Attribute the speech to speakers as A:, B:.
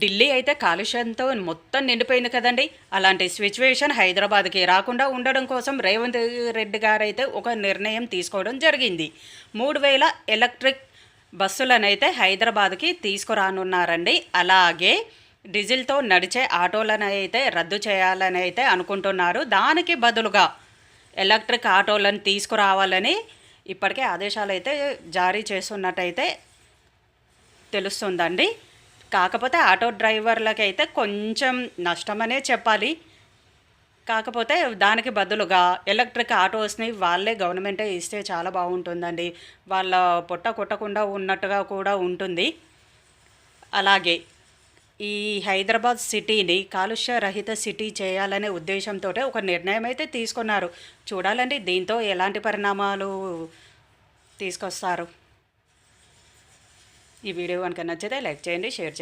A: ఢిల్లీ అయితే కాలుష్యంతో మొత్తం నిండిపోయింది కదండి. అలాంటి సిచ్యువేషన్ హైదరాబాద్కి రాకుండా ఉండడం కోసం రేవంత్ రెడ్డి గారు అయితే ఒక నిర్ణయం తీసుకోవడం జరిగింది. 3000 ఎలక్ట్రిక్ బస్సులనైతే హైదరాబాద్కి తీసుకురానున్నారండి. అలాగే డీజిల్తో నడిచే ఆటోలను అయితే రద్దు చేయాలని అయితే అనుకుంటున్నారు. దానికి బదులుగా ఎలక్ట్రిక్ ఆటోలను తీసుకురావాలని ఇప్పటికే ఆదేశాలు అయితే జారీ చేస్తున్నట్టయితే తెలుస్తుందండి. కాకపోతే ఆటో డ్రైవర్లకైతే కొంచెం నష్టమనే చెప్పాలి. కాకపోతే దానికి బదులుగా ఎలక్ట్రిక్ ఆటోస్ని వాళ్ళే గవర్నమెంటే ఇస్తే చాలా బాగుంటుందండి. వాళ్ళ పొట్ట కొట్టకుండా ఉన్నట్టుగా కూడా ఉంటుంది. అలాగే ఈ హైదరాబాద్ సిటీని కాలుష్య రహిత సిటీ చేయాలనే ఉద్దేశంతో ఒక నిర్ణయం అయితే తీసుకున్నారు. చూడాలండి దీంతో ఎలాంటి పరిణామాలు తీసుకొస్తారు. ఈ వీడియో కనుక నచ్చితే లైక్ చేయండి, షేర్ చేయండి.